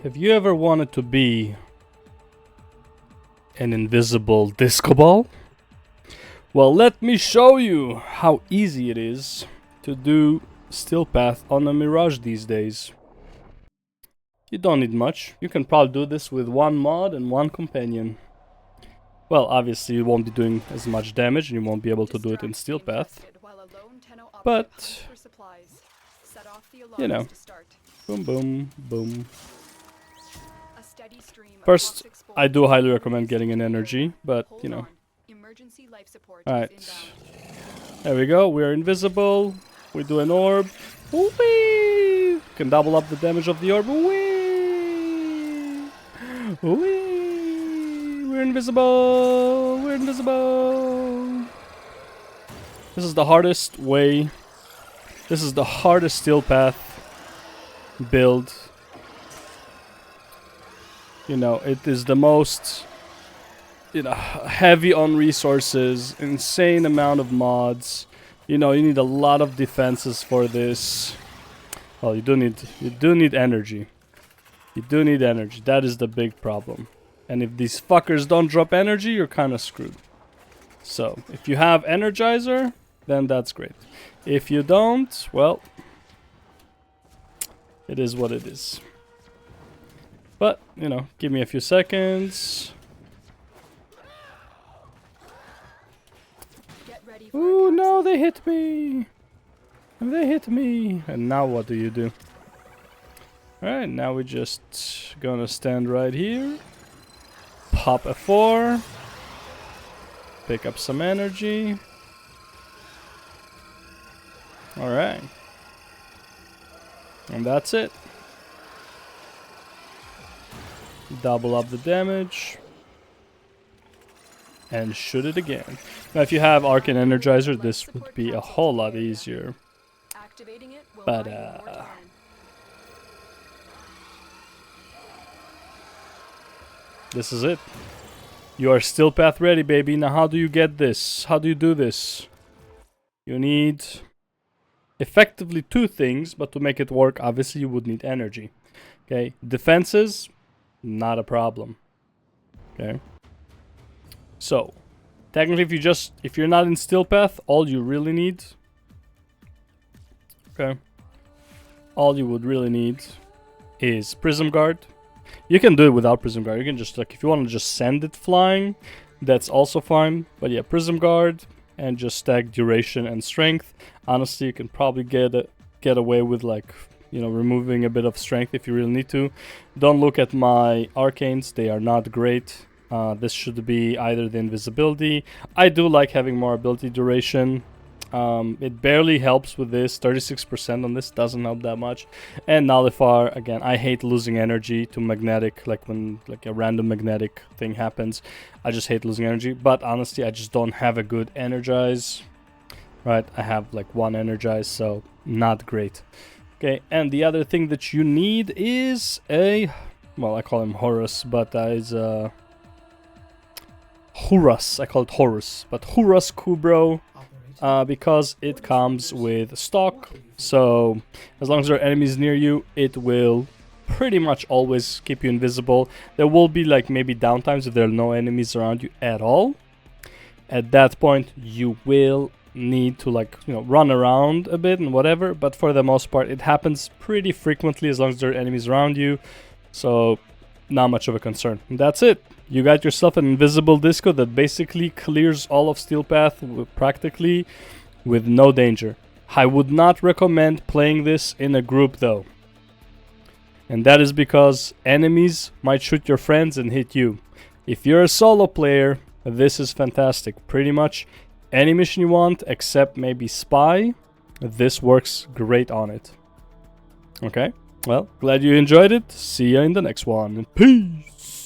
Have you ever wanted to be an invisible disco ball? Well, let me show you how easy it is to do Steel Path on a Mirage these days. You don't need much. You can probably do this with one mod and one companion. Well, obviously you won't be doing as much damage and you won't be able to do it in Steel Path. But, you know, boom, boom, boom. First, I do highly recommend getting an energy, but, you know. Alright. There we go, we're invisible. We do an orb. Whee! Can double up the damage of the orb. Whee! Whee! We're invisible! We're invisible! This is the hardest way. This is the hardest Steel Path build. You know, it is the most, you know, heavy on resources, insane amount of mods. You know, you need a lot of defenses for this. Well, you do need energy. You do need energy. That is the big problem. And if these fuckers don't drop energy, you're kind of screwed. So, if you have Energizer, then that's great. If you don't, well, it is what it is. But, you know, give me a few seconds. Ooh, no, they hit me. They hit me. And now what do you do? Alright, now we're just gonna stand right here. Pop a 4. Pick up some energy. Alright. And that's it. Double up the damage. And shoot it again. Now if you have Arcane Energizer, this would be a whole lot easier. But this is it. You are Steel Path ready, baby. Now how do you get this? How do you do this? You need effectively 2 things, but to make it work, obviously you would need energy. Okay, defenses, not a problem. Okay. So, technically if you're not in Steel Path, all you really need, okay, all you would really need is Prism Guard. You can do it without Prism Guard. You can just, like, if you want to just send it flying, that's also fine. But yeah, Prism Guard and just stack duration and strength. Honestly, you can probably get away with, like, you know, removing a bit of strength if you really need to. Don't look at my arcanes, they are not great. This should be either the invisibility. I do like having more ability duration. It barely helps with this. 36% on this doesn't help that much. And Nullify, again, I hate losing energy to magnetic, like when like a random magnetic thing happens. I just hate losing energy. But honestly, I just don't have a good Energize. Right, I have like 1 Energize, so not great. Okay, and the other thing that you need is a, well, I call him Horus, but is Horus, I call it Horus, but Horus Kubro, because it comes with stock, so as long as there are enemies near you, it will pretty much always keep you invisible. There will be like maybe downtimes if there are no enemies around you at all. At that point, you will need to, like, you know, run around a bit and whatever, but for the most part, it happens pretty frequently as long as there are enemies around you, so not much of a concern. And that's it. You got yourself an invisible disco that basically clears all of Steel Path practically with no danger. I would not recommend playing this in a group though. And that is because enemies might shoot your friends and hit you. If you're a solo player, this is fantastic. Pretty much any mission you want except maybe Spy, this works great on it. Okay, well, glad you enjoyed it. See ya in the next one. Peace!